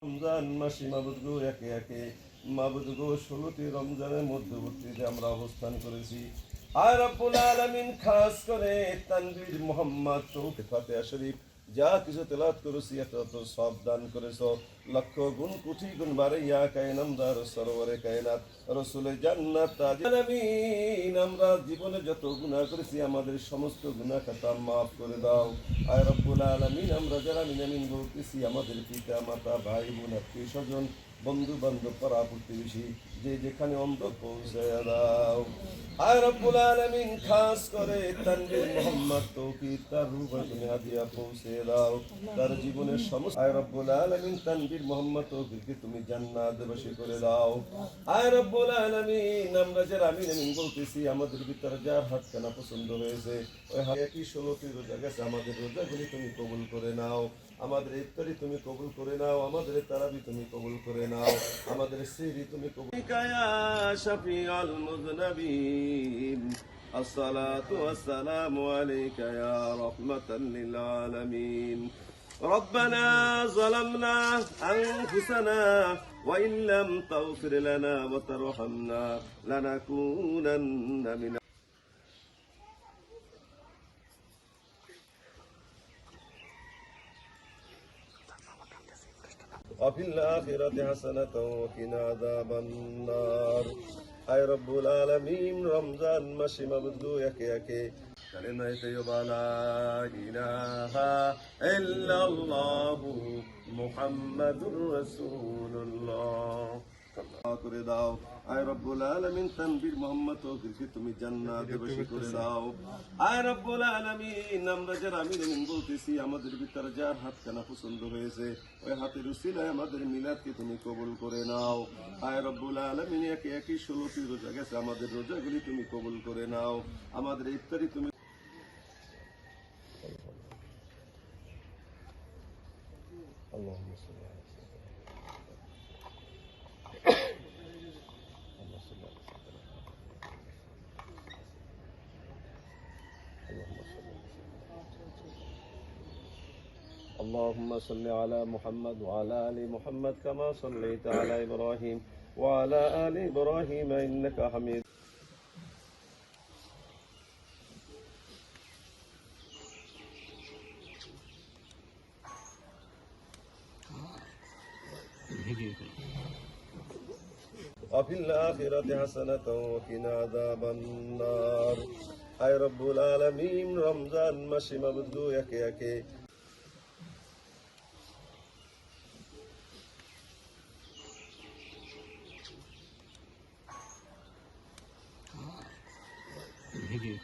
রমজান মাসে মাবুদগো একে একে মাবুদগো 16টি রমজানের মধ্যবর্তীতে আমরা অবস্থান করেছি। আর রব্বুল আলামিন খাস করে তানভীর মোহাম্মদ তৌফিক ফাতিহা শরীফ যা কিছু তেলাওয়াত করেছি এত সব দান করেছো, লক্ষ গুণ কোটি গুণ বাড়াইয়া কায়নামদার সরোবরে কায়নাত রসুলের জান্নাত আলামিন। আমরা জীবনে যত গুনাহ করেছি আমাদের সমস্ত গুনাহ খাতা মাফ করে দাও। আয় রব্বুল আলামিন, আমরা যারা মিনামিন বলতেছি আমাদের পিতা মাতা ভাই বোন আত্মীয় স্বজন বন্ধু বান্ধব পাড়া প্রতিবেশী যে যেখানে অন্ধ পৌঁছে দাও। আয় রব্বুল আলামিন, খাস করে তানভীর মোহাম্মদ তৌফিক তার রূহে তুমি হাদিয়া পৌঁছে দাও, তার জীবনের সমস্ত। আয় রব্বুল আলামিন, তানভীর মোহাম্মদ তৌফিককে তুমি জান্নাতবাসী করে দাও। আয় রব্বুল আলামিন, আমরা যারা আমিন আমিন বলতেছি আমাদের ভিতরে যার হাত কানা পছন্দ হয়েছে ওই হাত একই 16টি রোজা গেছে, আমাদের রোজাগুলি তুমি কবুল করে নাও, আমাদের ইফতারি তুমি কবুল করে নাও, আমাদের তারাবি তুমি কবুল করে নাও, আমাদের সিহরি তুমি কবুল ইয়া শাফিউল মুযনাবিন। আসসালাতু ওয়াসসালামু আলাইকা ইয়া রাহমাতাল লিল আলামিন। ربنا ظلمنا أنفسنا وإن لم تغفر لنا وترحمنا لنكونن من وفي الآخرة حسنة وقنا عذاب النار। আয় রব্বুল আলামিন, রমজান মাসে মাবুদগো একে একে কালেমায়ে তাইয়্যিবা লা ইলাহা ইল্লাল্লাহু মুহাম্মাদুর রাসূলুল্লাহ করে দাও। আয় রব্বুল আলামিন, তানভীর মোহাম্মদ তৌফিককে তুমি জান্নাতবাসী করে দাও। আয় রব্বুল আলামিন, আমরা যারা আমিন আমিন বলতেছি আমাদের ভিতরে যার হাত কানা পছন্দ হয়েছে ওই হাতের উসিলায় আমাদের মিলাদকে তুমি কবুল করে নাও। আয় রব্বুল আলামিন, একে একই 16টি রোজা গেছে, আমাদের রোজাগুলি তুমি কবুল করে নাও, আমাদের ইফতারি তুমি আল্লাহুম্মা সাল্লি আলা اللهم صل على محمد وعلى آل محمد كما صليت على إبراهيم وعلى آل إبراهيم إنك حميد وفي الآخرة حسنة وقنا عذاب النار। আয় রব্বুল আলামিন, রমজান মাসে মাবুদগো একে একে ভিডিও